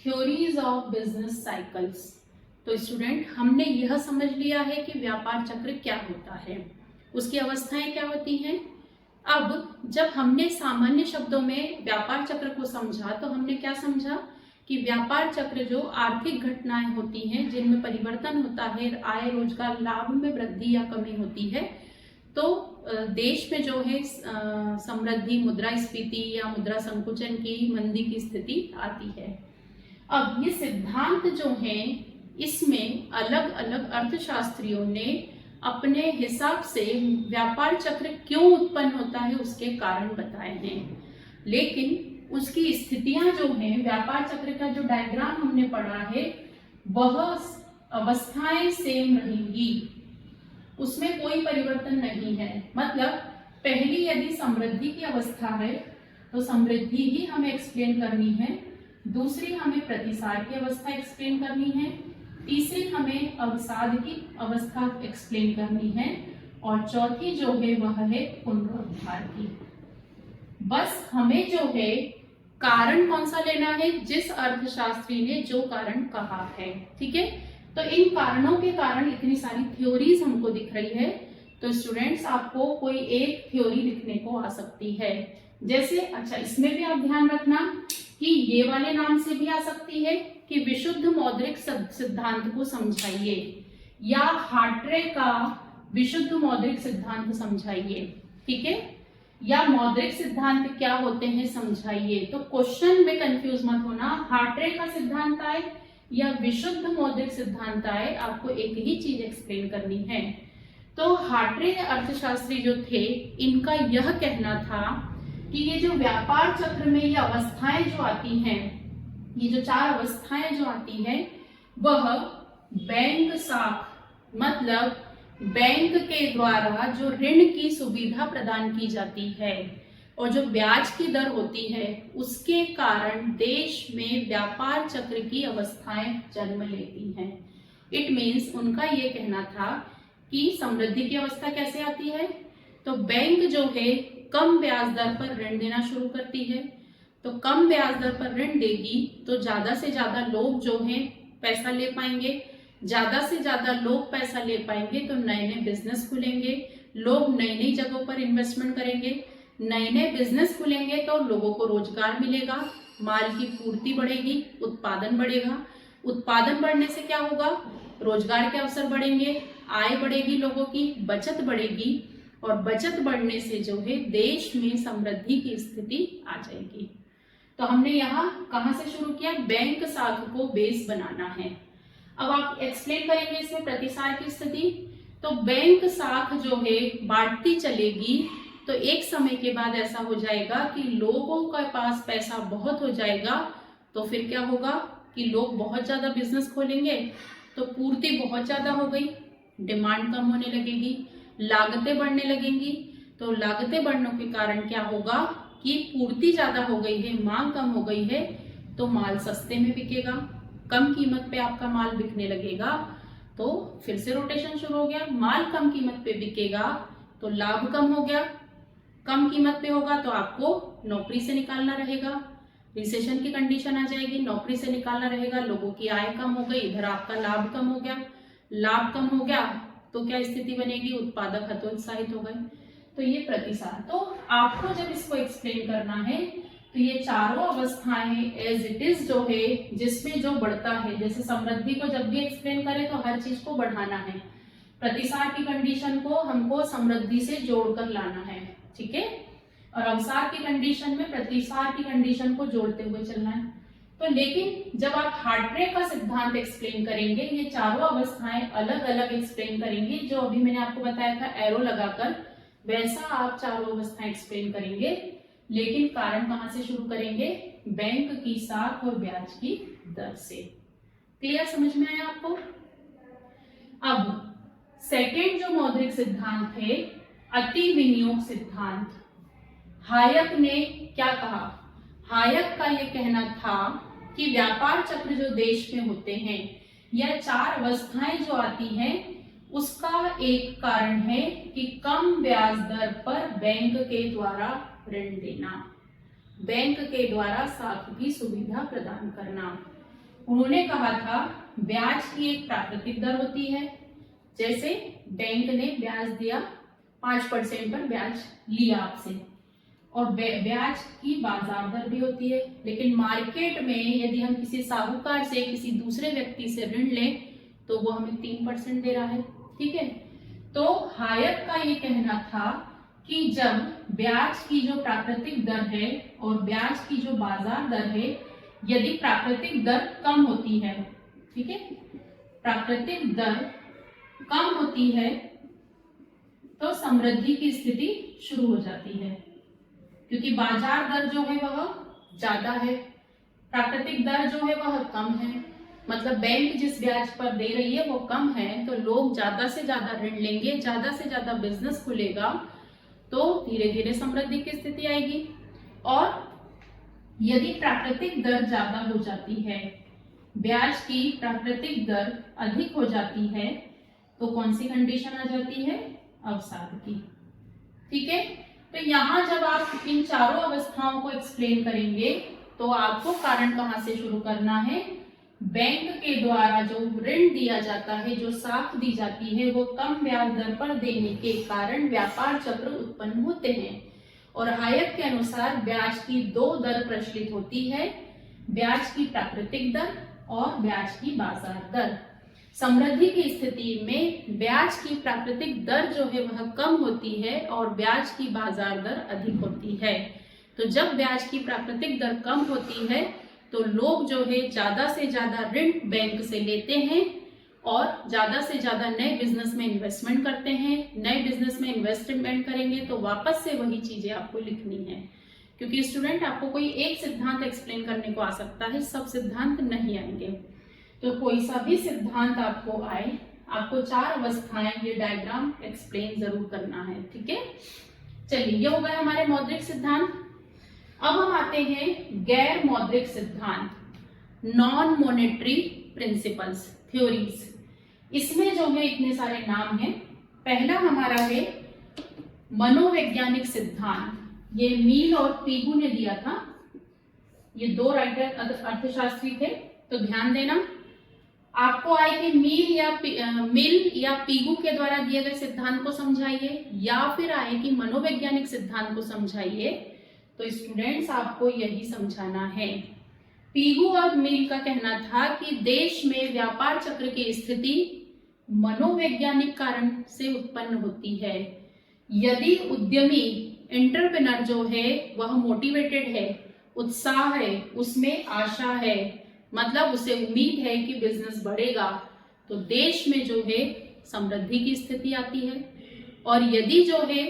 थ्योरीज ऑफ बिजनेस साइकिल्स। तो स्टूडेंट हमने यह समझ लिया है कि व्यापार चक्र क्या होता है, उसकी अवस्थाएं क्या होती हैं, अब जब हमने सामान्य शब्दों में व्यापार चक्र को समझा तो हमने क्या समझा कि व्यापार चक्र जो आर्थिक घटनाएं होती हैं जिनमें परिवर्तन होता है, आय रोजगार लाभ में वृद्धि या कमी होती है, तो देश में जो है समृद्धि, मुद्रास्फीति या मुद्रा संकुचन की, मंदी की स्थिति आती है। अब ये सिद्धांत जो है इसमें अलग अलग अर्थशास्त्रियों ने अपने हिसाब से व्यापार चक्र क्यों उत्पन्न होता है उसके कारण बताए हैं, लेकिन उसकी स्थितियां जो हैं, व्यापार चक्र का जो डायग्राम हमने पढ़ा है वह अवस्थाएं सेम रहेंगी, उसमें कोई परिवर्तन नहीं है। मतलब पहली यदि समृद्धि की अवस्था है तो समृद्धि ही हमें एक्सप्लेन करनी है, दूसरी हमें प्रतिसार की अवस्था एक्सप्लेन करनी है, तीसरी हमें अवसाद की अवस्था एक्सप्लेन करनी है, और चौथी जो है वह है पुनरुद्धार की। बस हमें जो है कारण कौन सा लेना है, जिस अर्थशास्त्री ने जो कारण कहा है। ठीक है, तो इन कारणों के कारण इतनी सारी थ्योरीज हमको दिख रही है। तो स्टूडेंट्स आपको कोई एक थ्योरी लिखने को आ सकती है, जैसे अच्छा इसमें भी आप ध्यान रखना कि ये वाले नाम से भी आ सकती है कि विशुद्ध मौद्रिक सिद्धांत को समझाइए, या हार्ट्रे का विशुद्ध मौद्रिक सिद्धांत समझाइए। ठीक है, या मौद्रिक सिद्धांत क्या होते हैं समझाइए। तो क्वेश्चन में कंफ्यूज मत होना, हार्ट्रे का सिद्धांत आए या विशुद्ध मौद्रिक सिद्धांत आए, आपको एक ही चीज एक्सप्लेन करनी है। तो हार्ट्रे अर्थशास्त्री जो थे इनका यह कहना था कि ये जो व्यापार चक्र में ये अवस्थाएं जो आती हैं, ये जो चार अवस्थाएं जो आती हैं, वह बैंक साख मतलब बैंक के द्वारा जो ऋण की सुविधा प्रदान की जाती है और जो ब्याज की दर होती है उसके कारण देश में व्यापार चक्र की अवस्थाएं जन्म लेती हैं। इट मीन्स उनका ये कहना था कि समृद्धि की अवस्था कैसे आती है, तो बैंक जो है कम ब्याज दर पर ऋण देना शुरू करती है। तो कम ब्याज दर पर ऋण देगी तो ज्यादा से ज्यादा लोग जो हैं पैसा ले पाएंगे, ज्यादा से ज्यादा लोग पैसा ले पाएंगे तो नए नए बिजनेस खुलेंगे, लोग नई नई जगहों पर इन्वेस्टमेंट करेंगे, नए नए बिजनेस खुलेंगे तो लोगों को रोजगार मिलेगा, माल की पूर्ति बढ़ेगी, उत्पादन बढ़ेगा। उत्पादन बढ़ने से क्या होगा, रोजगार के अवसर बढ़ेंगे, आय बढ़ेगी, लोगों की बचत बढ़ेगी, और बचत बढ़ने से जो है देश में समृद्धि की स्थिति आ जाएगी। तो हमने यहाँ कहाँ से शुरू किया, बैंक साख को बेस बनाना है। अब आप एक्सप्लेन करेंगे इसमें प्रतिसार की स्थिति। तो बैंक साख जो है बांटती चलेगी तो एक समय के बाद ऐसा हो जाएगा कि लोगों के पास पैसा बहुत हो जाएगा, तो फिर क्या होगा कि लोग बहुत ज्यादा बिजनेस खोलेंगे, तो पूर्ति बहुत ज्यादा हो गई, डिमांड कम होने लगेगी, लागतें बढ़ने लगेंगी। तो लागतें बढ़ने के कारण क्या होगा कि पूर्ति ज्यादा हो गई है, मांग कम हो गई है, तो माल सस्ते में बिकेगा, कम कीमत पे आपका माल बिकने लगेगा, तो फिर से रोटेशन शुरू हो गया। माल कम कीमत पे बिकेगा तो लाभ कम हो गया, कम कीमत पे होगा तो आपको नौकरी से निकालना रहेगा, रिसेशन की कंडीशन आ जाएगी, नौकरी से निकालना रहेगा, लोगों की आय कम हो गई, इधर आपका लाभ कम हो गया, लाभ कम हो गया तो क्या स्थिति बनेगी, उत्पादक हतोत्साहित हो गए। तो ये प्रतिसार। तो आपको जब इसको एक्सप्लेन करना है तो ये चारों अवस्थाएं एज इट इज जो है जिसमें जो बढ़ता है, जैसे समृद्धि को जब भी एक्सप्लेन करें तो हर चीज को बढ़ाना है, प्रतिसार की कंडीशन को हमको समृद्धि से जोड़कर लाना है, ठीक है, और अवसाद की कंडीशन में प्रतिसार की कंडीशन को जोड़ते हुए चलना है। तो लेकिन जब आप हार्ट्रे का सिद्धांत एक्सप्लेन करेंगे, ये चारों अवस्थाएं अलग अलग एक्सप्लेन करेंगे, जो अभी मैंने आपको बताया था एरो लगाकर, वैसा आप चारों अवस्थाएं एक्सप्लेन करेंगे, लेकिन कारण कहां से शुरू करेंगे, बैंक की साख और ब्याज की दर से। क्लियर, समझ में आया आपको? अब सेकेंड जो मौद्रिक सिद्धांत है, अति विनियोग सिद्धांत। हायक ने क्या कहा, हायक का यह कहना था कि व्यापार चक्र जो देश में होते हैं या चार अवस्थाएं जो आती हैं, उसका एक कारण है कि कम ब्याज दर पर बैंक के द्वारा ऋण देना, बैंक के द्वारा साख की सुविधा प्रदान करना। उन्होंने कहा था ब्याज की एक प्राकृतिक दर होती है, जैसे बैंक ने ब्याज दिया 5% पर ब्याज लिया आपसे, और ब्याज की बाजार दर भी होती है। लेकिन मार्केट में यदि हम किसी साहूकार से, किसी दूसरे व्यक्ति से ऋण लें तो वो हमें 3% दे रहा है। ठीक है, तो हायक का ये कहना था कि जब ब्याज की जो प्राकृतिक दर है और ब्याज की जो बाजार दर है, यदि प्राकृतिक दर कम होती है, ठीक है, प्राकृतिक दर कम होती है तो समृद्धि की स्थिति शुरू हो जाती है, क्योंकि बाजार दर जो है वह ज्यादा है, प्राकृतिक दर जो है वह कम है। मतलब बैंक जिस ब्याज पर दे रही है वो कम है, तो लोग ज्यादा से ज्यादा ऋण लेंगे, ज्यादा से ज्यादा बिजनेस खुलेगा, तो धीरे धीरे समृद्धि की स्थिति आएगी। और यदि प्राकृतिक दर ज्यादा हो जाती है, ब्याज की प्राकृतिक दर अधिक हो जाती है, तो कौन सी कंडीशन आ जाती है? अवसाद की। ठीक है, तो यहाँ जब आप इन चारों अवस्थाओं को एक्सप्लेन करेंगे तो आपको कारण कहाँ से शुरू करना है? बैंक के द्वारा जो ऋण दिया जाता है, जो साख दी जाती है, वो कम ब्याज दर पर देने के कारण व्यापार चक्र उत्पन्न होते हैं। और हायक के अनुसार ब्याज की दो दर प्रचलित होती है, ब्याज की प्राकृतिक दर और ब्याज की बाजार दर। समृद्धि की स्थिति में ब्याज की प्राकृतिक दर जो है वह कम होती है और ब्याज की बाजार दर अधिक होती है। तो जब ब्याज की प्राकृतिक दर कम होती है तो लोग जो है ज्यादा से ज्यादा ऋण बैंक से लेते हैं और ज्यादा से ज्यादा नए बिजनेस में इन्वेस्टमेंट करते हैं। नए बिजनेस में इन्वेस्टमेंट करेंगे तो वापस से वही चीजें आपको लिखनी है, क्योंकि स्टूडेंट आपको कोई एक सिद्धांत एक्सप्लेन करने को आ सकता है, सब सिद्धांत नहीं आएंगे। तो कोई सा भी सिद्धांत आपको आए, आपको चार अवस्थाएं, ये डायग्राम एक्सप्लेन जरूर करना है। ठीक है, चलिए ये हो गए हमारे मौद्रिक सिद्धांत। अब हम आते हैं गैर मौद्रिक सिद्धांत, नॉन मॉनेटरी प्रिंसिपल्स, थ्योरीज। इसमें जो है इतने सारे नाम हैं। पहला हमारा है मनोवैज्ञानिक सिद्धांत, ये मील और पीगू ने दिया था। ये दो राइटर अर्थशास्त्री थे, तो ध्यान देना। आपको आए कि मिल या पीगू के द्वारा दिए गए सिद्धांत को समझाइए, या फिर आए कि मनोवैज्ञानिक सिद्धांत को समझाइए, तो स्टूडेंट्स आपको यही समझाना है। पीगू और मिल का कहना था कि देश में व्यापार चक्र की स्थिति मनोवैज्ञानिक कारण से उत्पन्न होती है। यदि उद्यमी एंटरप्रेन्योर जो है वह मोटिवेटेड है, उत्साह है, उसमें आशा है, मतलब उसे उम्मीद है कि बिजनेस बढ़ेगा, तो देश में जो है समृद्धि की स्थिति आती है। और यदि जो है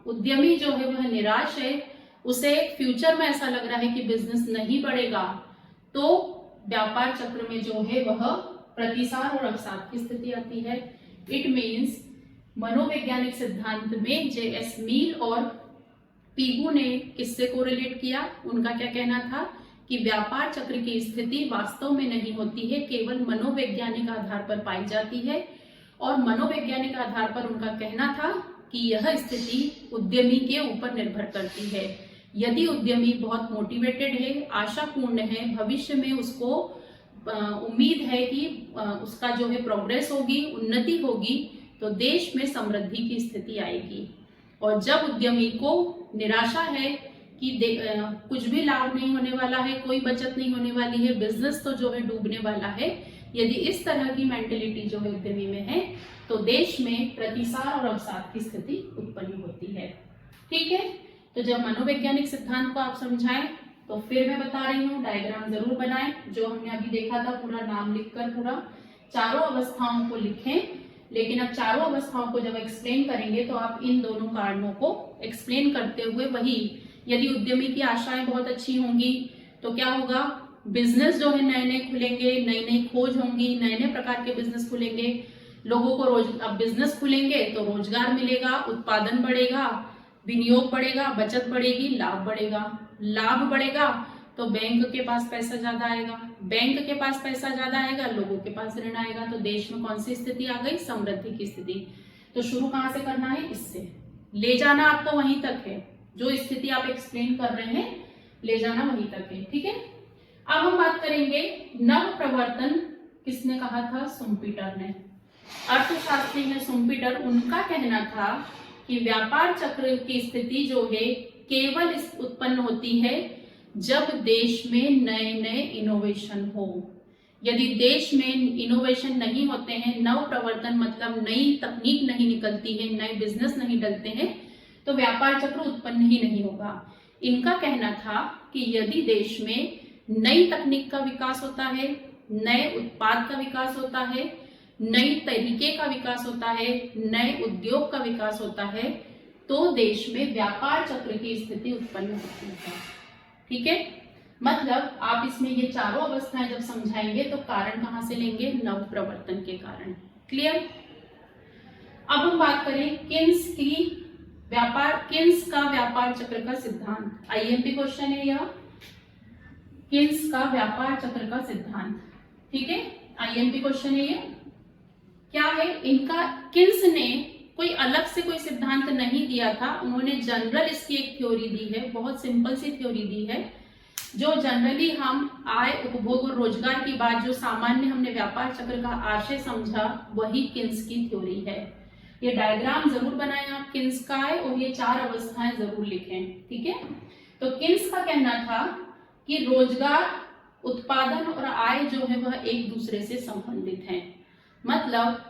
उद्यमी जो है वह निराश है, उसे फ्यूचर में ऐसा लग रहा है कि बिजनेस नहीं बढ़ेगा, तो व्यापार चक्र में जो है वह प्रतिसार और अवसाद की स्थिति आती है। इट मीन्स मनोवैज्ञानिक सिद्धांत में जे.एस. मील और पीगू ने किससे कोरिलेट किया? उनका क्या कहना था कि व्यापार चक्र की स्थिति वास्तव में नहीं होती है, केवल मनोवैज्ञानिक आधार पर पाई जाती है। और मनोवैज्ञानिक आधार पर उनका कहना था कि यह स्थिति उद्यमी के ऊपर निर्भर करती है। यदि उद्यमी बहुत मोटिवेटेड है, आशापूर्ण है, भविष्य में उसको उम्मीद है कि उसका जो है प्रोग्रेस होगी, उन्नति होगी, तो देश में समृद्धि की स्थिति आएगी। और जब उद्यमी को निराशा है कि कुछ भी लाभ नहीं होने वाला है, कोई बचत नहीं होने वाली है, बिजनेस तो जो है डूबने वाला है, यदि इस तरह की मेंटेलिटी जो है उद्यमी में है, तो देश में प्रतिसार और अवसाद की स्थिति उत्पन्न होती है। ठीक है, तो जब मनोवैज्ञानिक सिद्धांत को आप समझाएं तो फिर मैं बता रही हूँ डायग्राम जरूर बनाएं, जो हमने अभी देखा था, पूरा नाम लिखकर पूरा चारों अवस्थाओं को लिखें। लेकिन अब चारों अवस्थाओं को जब एक्सप्लेन करेंगे तो आप इन दोनों कारणों को एक्सप्लेन करते हुए, वही यदि उद्यमी की आशाएं बहुत अच्छी होंगी तो क्या होगा, बिजनेस जो है नए नए खुलेंगे, नई नई खोज होंगी, नए नए प्रकार के बिजनेस खुलेंगे, लोगों को अब बिजनेस खुलेंगे तो रोजगार मिलेगा, उत्पादन बढ़ेगा, विनियोग बढ़ेगा, बचत बढ़ेगी, लाभ बढ़ेगा। लाभ बढ़ेगा तो बैंक के पास पैसा ज्यादा आएगा, बैंक के पास पैसा ज्यादा आएगा, लोगों के पास ऋण आएगा, तो देश में कौन सी स्थिति आ गई? समृद्धि की स्थिति। तो शुरू कहाँ से करना है? इससे ले जाना आपको वहीं तक है, जो स्थिति आप एक्सप्लेन कर रहे हैं ले जाना वहीं तक है। ठीक है, अब हम बात करेंगे नव प्रवर्तन किसने कहा था? सुम्पीटर ने, अर्थशास्त्री है सुम्पीटर। उनका कहना था कि व्यापार चक्र की स्थिति जो है केवल उत्पन्न होती है जब देश में नए नए इनोवेशन हो। यदि देश में इनोवेशन नहीं होते हैं, नव प्रवर्तन मतलब नई तकनीक नहीं निकलती है, नए बिजनेस नहीं डलते हैं, तो व्यापार चक्र उत्पन्न ही नहीं होगा। इनका कहना था कि यदि देश में नई तकनीक का विकास होता है, नए उत्पाद का विकास होता है, नई तरीके का विकास होता है, नए उद्योग का विकास होता है, तो देश में व्यापार चक्र की स्थिति उत्पन्न होती है। ठीक है, मतलब आप इसमें ये चारों अवस्थाएं जब समझाएंगे तो कारण कहां से लेंगे? नव प्रवर्तन के कारण। क्लियर? अब हम बात करें किन्स का व्यापार चक्र का सिद्धांत। आईएमपी क्वेश्चन है यह, किन्स का व्यापार चक्र का सिद्धांत। ठीक है, आईएमपी क्वेश्चन है ये। क्या है इनका? किन्स ने कोई अलग से कोई सिद्धांत नहीं दिया था, उन्होंने जनरल इसकी एक थ्योरी दी है, बहुत सिंपल सी थ्योरी दी है, जो जनरली हम आय, उपभोग और रोजगार की बात जो सामान्य हमने व्यापार चक्र का आशय समझा, वही किन्स की थ्योरी है। ये डायग्राम जरूर बनाएं आप किन्स का है, और ये चार अवस्थाएं जरूर लिखें। ठीक है, तो किन्स का कहना था कि रोजगार, उत्पादन और आय जो है वह एक दूसरे से संबंधित हैं। मतलब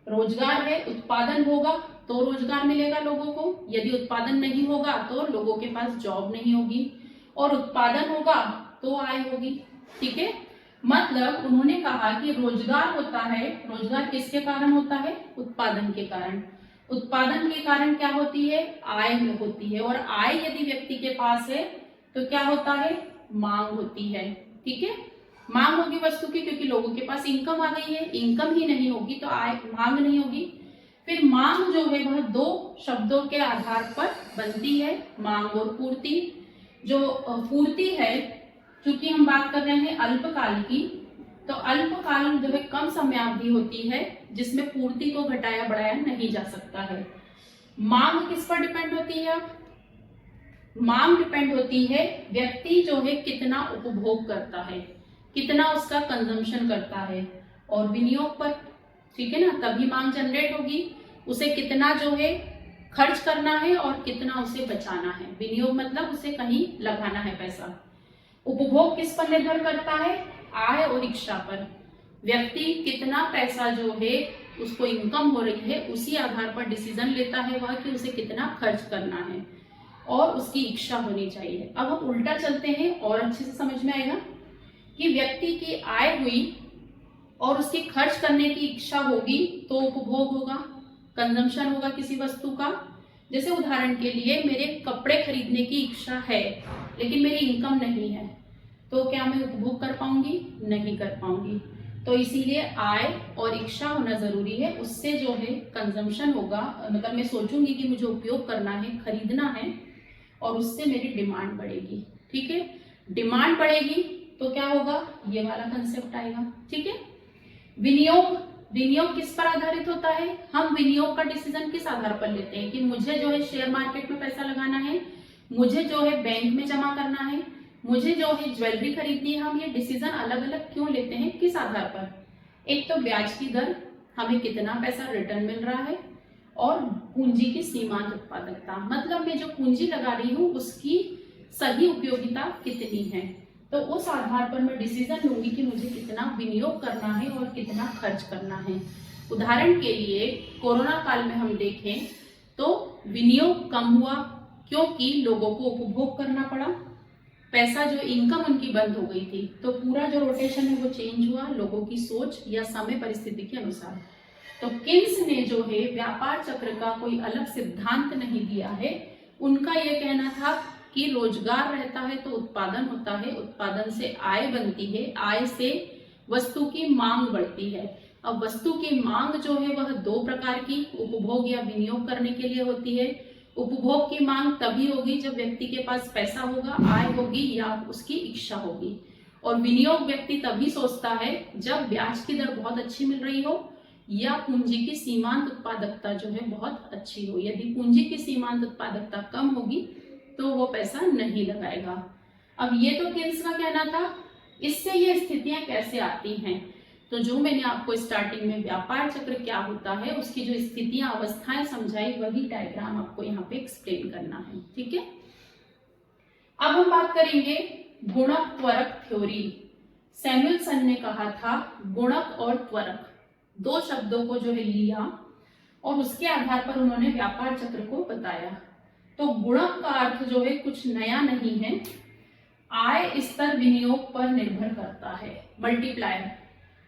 रोजगार है, उत्पादन होगा तो रोजगार मिलेगा लोगों को, यदि उत्पादन नहीं होगा तो लोगों के पास जॉब नहीं होगी, और उत्पादन होगा तो आय होगी। ठीक है, मतलब उन्होंने कहा कि रोजगार होता है, रोजगार किसके कारण होता है? उत्पादन के कारण। उत्पादन के कारण क्या होती है? आय होती है, और आय यदि व्यक्ति के पास है तो क्या होता है? मांग होती है। ठीक है, मांग होगी वस्तु की, क्योंकि लोगों के पास इनकम आ गई है, इनकम ही नहीं होगी तो आय, मांग नहीं होगी। फिर मांग जो है वह दो शब्दों के आधार पर बनती है, मांग और पूर्ति। जो पूर्ति है, क्योंकि हम बात कर रहे हैं अल्पकाल की, तो अल्पकाल जो है कम समयावधि होती है जिसमें पूर्ति को घटाया बढ़ाया नहीं जा सकता है। मांग किस पर डिपेंड होती है? मांग डिपेंड होती है व्यक्ति जो है कितना उपभोग करता है, कितना उसका कंजम्पशन करता है, और विनियोग पर। ठीक है ना, तभी मांग जनरेट होगी। उसे कितना जो है खर्च करना है और कितना उसे बचाना है। विनियोग मतलब उसे कहीं लगाना है पैसा। उपभोग किस पर निर्भर करता है? आय और इच्छा पर। व्यक्ति कितना पैसा जो है उसको इनकम हो रही है, उसी आधार पर डिसीजन लेता है वह कि उसे कितना खर्च करना है, और उसकी इच्छा होनी चाहिए। अब हम उल्टा चलते हैं और अच्छे से समझ में आएगा कि व्यक्ति की आय हुई और उसकी खर्च करने की इच्छा होगी तो उपभोग होगा, कंजम्पशन होगा किसी वस्तु का। जैसे उदाहरण के लिए मेरे कपड़े खरीदने की इच्छा है लेकिन मेरी इनकम नहीं है, तो क्या मैं उपभोग कर पाऊंगी? नहीं कर पाऊंगी। तो इसीलिए आय और इच्छा होना जरूरी है, उससे जो है कंजम्पशन होगा, मतलब मैं सोचूंगी कि मुझे उपयोग करना है, खरीदना है, और उससे मेरी डिमांड बढ़ेगी। ठीक है, डिमांड बढ़ेगी तो क्या होगा? ये वाला कंसेप्ट आएगा। ठीक है, विनियोग, विनियोग किस पर आधारित होता है? हम विनियोग का डिसीजन किस आधार पर लेते हैं कि मुझे जो है शेयर मार्केट में पैसा लगाना है, मुझे जो है बैंक में जमा करना है, मुझे जो है ज्वेलरी खरीदनी है। हम ये डिसीजन अलग अलग क्यों लेते हैं? किस आधार पर? एक तो ब्याज की दर, हमें कितना पैसा रिटर्न मिल रहा है, और पूंजी की सीमांत उत्पादकता, मतलब मैं जो पूंजी लगा रही हूँ उसकी सही उपयोगिता कितनी है। तो उस आधार पर मैं डिसीजन लूंगी कि मुझे कितना विनियोग करना है और कितना खर्च करना है। उदाहरण के लिए कोरोना काल में हम देखें तो विनियोग कम हुआ क्योंकि लोगों को उपभोग करना पड़ा, पैसा जो इनकम उनकी बंद हो गई थी, तो पूरा जो रोटेशन है वो चेंज हुआ लोगों की सोच या समय परिस्थिति के अनुसार। तो किन्स ने जो है व्यापार चक्र का कोई अलग सिद्धांत नहीं दिया है। उनका यह कहना था कि रोजगार रहता है तो उत्पादन होता है, उत्पादन से आय बनती है, आय से वस्तु की मांग बढ़ती है। अब वस्तु की मांग जो है वह दो प्रकार की उपभोग या विनियोग करने के लिए होती है। उपभोग की मांग तभी होगी जब व्यक्ति के पास पैसा होगा, आय होगी या उसकी इच्छा होगी, और विनियोग व्यक्ति तभी सोचता है जब ब्याज की दर बहुत अच्छी मिल रही हो या पूंजी की सीमांत उत्पादकता जो है बहुत अच्छी हो। यदि पूंजी की सीमांत उत्पादकता कम होगी तो वो पैसा नहीं लगाएगा। अब ये तो किन्स का कहना था। इससे ये स्थितियां कैसे आती हैं? तो जो मैंने आपको स्टार्टिंग में व्यापार चक्र क्या होता है उसकी जो स्थितियां अवस्थाएं समझाई वही डायग्राम आपको यहाँ पे एक्सप्लेन करना है। ठीक है, अब हम बात करेंगे गुणक त्वरक थ्योरी। सैमुअलसन ने कहा था गुणक और त्वरक दो शब्दों को जो है लिया और उसके आधार पर उन्होंने व्यापार चक्र को बताया। तो गुणक का अर्थ जो है कुछ नया नहीं है, आय स्तर विनियोग पर निर्भर करता है, मल्टीप्लायर।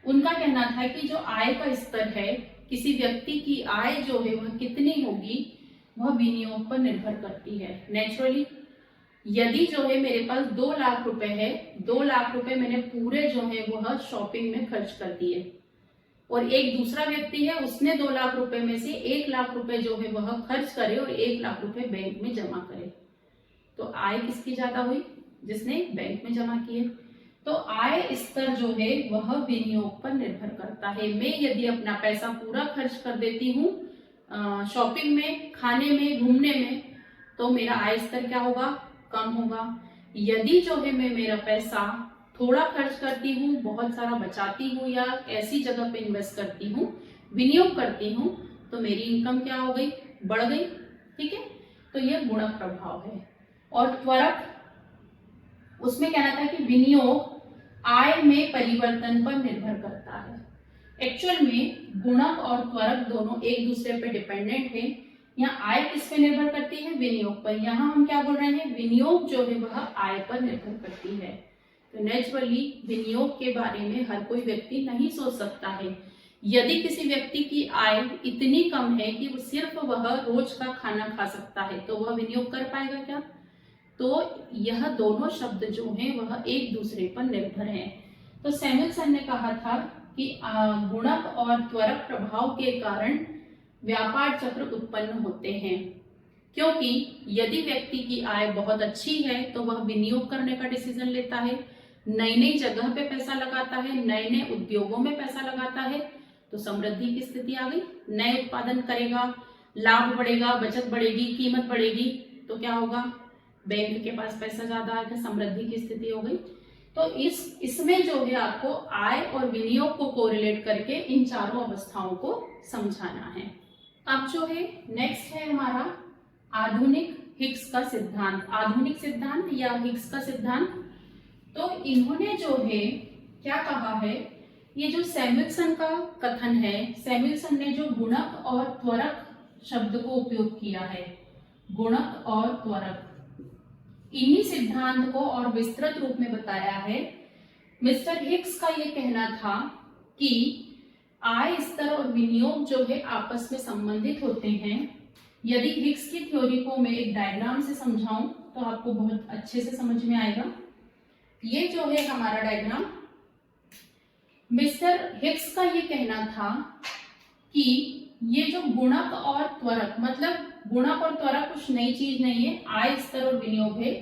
उनका कहना था कि जो आय का स्तर है, किसी व्यक्ति की आय जो है वह कितनी होगी वह विनियोग पर निर्भर करती है। नेचुरली यदि जो है मेरे पास 2 लाख रुपए है, 2 लाख रुपए मैंने पूरे जो है वह शॉपिंग में खर्च कर दिए, और एक दूसरा व्यक्ति है उसने 2 लाख रुपए में से 1 लाख रुपए जो है वह खर्च करे और 1 लाख रुपए बैंक में जमा करे, तो आय किसकी ज्यादा हुई? जिसने बैंक में जमा किए। तो आय स्तर जो है वह विनियोग पर निर्भर करता है। मैं यदि अपना पैसा पूरा खर्च कर देती हूँ शॉपिंग में, खाने में, घूमने में, तो मेरा आय स्तर क्या होगा? कम होगा। यदि जो है मैं मेरा पैसा थोड़ा खर्च करती हूँ, बहुत सारा बचाती हूँ या ऐसी जगह पे इन्वेस्ट करती हूँ, विनियोग करती हूँ, तो मेरी इनकम क्या हो गई? बढ़ गई। ठीक है, तो यह गुणक प्रभाव है। और त्वरक, उसमें कहना था कि विनियोग आय में परिवर्तन पर निर्भर करता है। एक्चुअल में गुणक और त्वरक दोनों एक दूसरे पर डिपेंडेंट है। यहाँ आय किस पे निर्भर करती है? विनियोग पर। यहाँ हम क्या बोल रहे हैं? विनियोग जो है वह आय पर निर्भर करती है। तो नेचुरली विनियोग के बारे में हर कोई व्यक्ति नहीं सोच सकता है। यदि किसी व्यक्ति की आय इतनी कम है कि सिर्फ वह रोज का खाना खा सकता है, तो वह विनियोग कर पाएगा क्या? तो यह दोनों शब्द जो हैं वह एक दूसरे पर निर्भर हैं। तो सैमुअलसन ने कहा था कि गुणक और त्वरक प्रभाव के कारण व्यापार चक्र उत्पन्न होते हैं, क्योंकि यदि व्यक्ति की आय बहुत अच्छी है तो वह विनियोग करने का डिसीजन लेता है, नई नई जगह पे पैसा लगाता है, नए नए उद्योगों में पैसा लगाता है, तो समृद्धि की स्थिति आ गई। नए उत्पादन करेगा, लाभ बढ़ेगा, बचत बढ़ेगी, कीमत बढ़ेगी, तो क्या होगा? बैंक के पास पैसा ज्यादा आएगा, समृद्धि की स्थिति हो गई। तो इसमें जो है आपको आय और विनियोग को कोरिलेट करके इन चारों अवस्थाओं को समझाना है। अब जो है नेक्स्ट है हमारा आधुनिक हिग्स का सिद्धांत। आधुनिक सिद्धांत या हिग्स का सिद्धांत, तो इन्होंने जो है क्या कहा है, ये जो सैमुअलसन का कथन है, सैमुअलसन ने जो गुणक और त्वरक शब्द को उपयोग किया है, गुणक और त्वरक, इन्हीं सिद्धांत को और विस्तृत रूप में बताया है। मिस्टर हिग्स का ये कहना था कि आय स्तर और विनियोग जो है आपस में संबंधित होते हैं। यदि हिग्स की थ्योरी को मैं एक डायग्राम से समझाऊं तो आपको बहुत अच्छे से समझ में आएगा। ये जो है हमारा डायग्राम, मिस्टर हिग्स का ये कहना था कि ये जो गुणक और त्वरक, मतलब गुणक और त्वरक कुछ नई चीज नहीं है, आय स्तर और विनियोग है।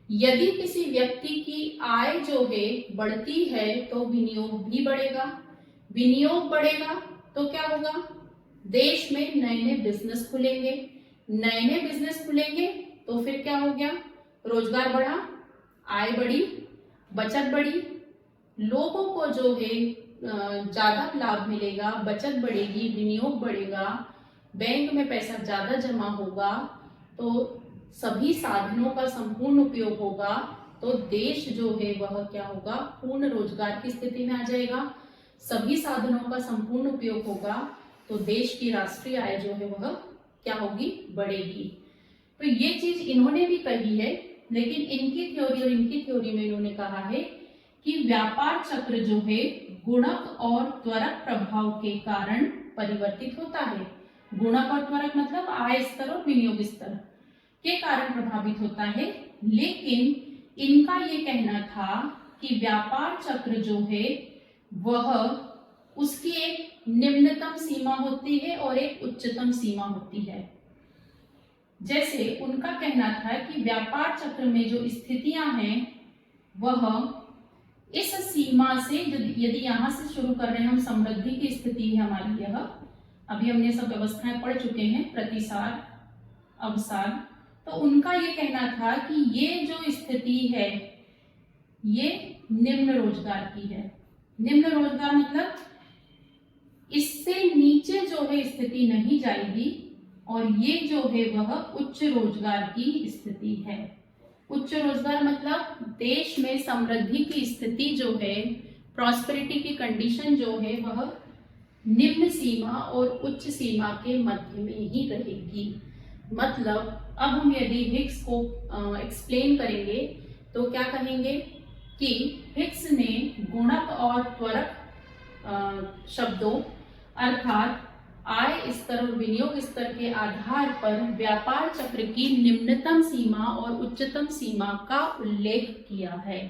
यदि किसी व्यक्ति की आय जो है बढ़ती है तो विनियोग भी बढ़ेगा, विनियोग बढ़ेगा तो क्या होगा? देश में नए नए बिजनेस खुलेंगे, नए नए बिजनेस खुलेंगे तो फिर क्या हो गया? रोजगार बढ़ा, आय बढ़ी, बचत बढ़ी, लोगों को जो है ज्यादा लाभ मिलेगा, बचत बढ़ेगी, विनियोग बढ़ेगा, बैंक में पैसा ज्यादा जमा होगा, तो सभी साधनों का संपूर्ण उपयोग होगा, तो देश जो है वह क्या होगा? पूर्ण रोजगार की स्थिति में आ जाएगा। सभी साधनों का संपूर्ण उपयोग होगा तो देश की राष्ट्रीय आय जो है वह क्या होगी? बढ़ेगी। तो ये चीज इन्होंने भी कही है, लेकिन इनकी थ्योरी और इनकी थ्योरी में इन्होंने कहा है कि व्यापार चक्र जो है गुणक और त्वरक प्रभाव के कारण परिवर्तित होता है। गुणक और त्वरक मतलब आय स्तर और विनियोग स्तर के कारण प्रभावित होता है, लेकिन इनका ये कहना था कि व्यापार चक्र जो है वह, उसकी एक निम्नतम सीमा होती है और एक उच्चतम सीमा होती है। जैसे उनका कहना था कि व्यापार चक्र में जो स्थितियां हैं वह इस सीमा से, यदि यहां से शुरू कर रहे हैं हम, समृद्धि की स्थिति है हमारी यह, अभी हमने सब व्यवस्थाएं पढ़ चुके हैं, प्रतिसाद, अवसाद, तो उनका ये कहना था कि ये जो स्थिति है ये निम्न रोजगार की है, निम्न रोजगार मतलब इससे नीचे जो है स्थिति नहीं जाएगी, और ये जो है वह उच्च रोजगार की स्थिति है। उच्च रोजगार मतलब देश में समृद्धि की स्थिति जो है, प्रॉस्पेरिटी की कंडीशन जो है वह निम्न सीमा और उच्च सीमा के मध्य में ही रहेगी। मतलब अब हम यदि हिग्स को एक्सप्लेन करेंगे तो क्या कहेंगे कि हिग्स ने गुणक और त्वरक शब्दों अर्थात आय स्तर और विनियोग स्तर के आधार पर व्यापार चक्र की निम्नतम सीमा और उच्चतम सीमा का उल्लेख किया है।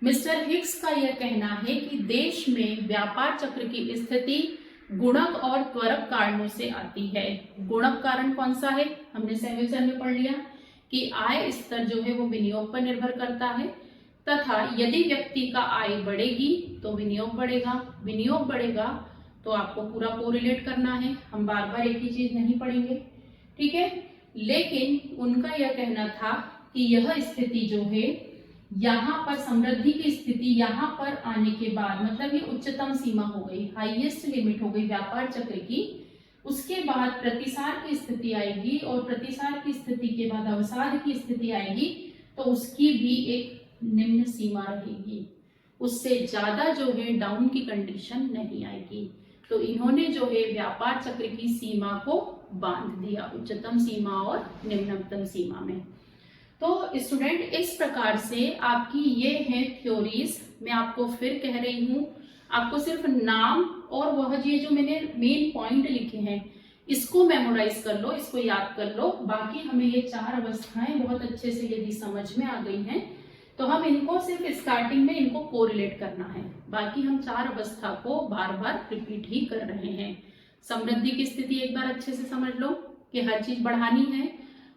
मिस्टर हिग्स का यह कहना है कि देश में व्यापार चक्र की स्थिति गुणक और त्वरक कारणों से आती है। गुणक कारण कौन सा है? हमने सेमेस्टर में पढ़ लिया कि आय स्तर जो है वो विनियोग पर निर्भर करता है, तथा यदि व्यक्ति का आय बढ़ेगी तो विनियोग बढ़ेगा, विनियोग बढ़ेगा तो आपको पूरा कोरिलेट करना है। हम बार बार एक ही चीज नहीं पढ़ेंगे, ठीक है। लेकिन उनका यह कहना था कि यह स्थिति जो है यहाँ पर समृद्धि की स्थिति यहाँ पर आने के बाद, मतलब ये उच्चतम सीमा हो गई, हाईएस्ट लिमिट हो गई व्यापार चक्र की। उसके बाद प्रतिसार की स्थिति आएगी, और प्रतिसार की स्थिति के बाद अवसाद की स्थिति आएगी, तो उसकी भी एक निम्न सीमा रहेगी। उससे ज्यादा जो है डाउन की कंडीशन नहीं आएगी। तो इन्होंने जो है व्यापार चक्र की सीमा को बांध दिया उच्चतम सीमा और निम्नतम सीमा में। तो स्टूडेंट इस प्रकार से आपकी ये है थ्योरीज। मैं आपको फिर कह रही हूँ, आपको सिर्फ नाम और वह ये जो मैंने मेन पॉइंट लिखे हैं इसको मेमोराइज कर लो, इसको याद कर लो। बाकी हमें ये 4 अवस्थाएं बहुत अच्छे से यदि समझ में आ गई हैं तो हम इनको सिर्फ स्टार्टिंग में इनको कोरिलेट करना है। बाकी हम 4 अवस्था को बार बार रिपीट ही कर रहे हैं। समृद्धि की स्थिति एक बार अच्छे से समझ लो कि हर चीज बढ़ानी है।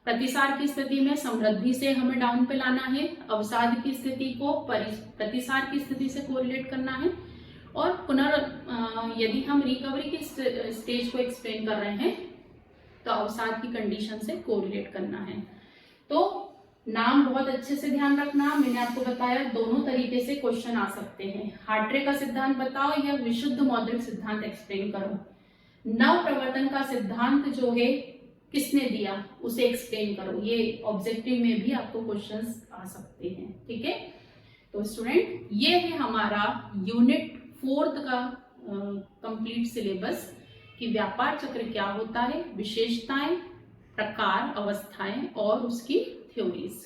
प्रतिसार की स्थिति में समृद्धि से हमें डाउन पे लाना है। अवसाद की स्थिति को प्रतिसार की स्थिति से कोरिलेट करना है। और यदि हम रिकवरी की स्टेज को एक्सप्लेन कर रहे हैं तो अवसाद की कंडीशन से कोरिलेट करना है। तो नाम बहुत अच्छे से ध्यान रखना। मैंने आपको बताया दोनों तरीके से क्वेश्चन आ सकते हैं। हार्ट्रे का सिद्धांत बताओ या विशुद्ध मौद्रिक सिद्धांत एक्सप्लेन करो। नव प्रवर्तन का सिद्धांत जो है किसने दिया उसे एक्सप्लेन करो। ये ऑब्जेक्टिव में भी आपको क्वेश्चंस आ सकते हैं, ठीक है। तो स्टूडेंट ये है हमारा यूनिट 4 का कंप्लीट सिलेबस कि व्यापार चक्र क्या होता है, विशेषताएं, प्रकार, अवस्थाएं और उसकी थ्योरीज।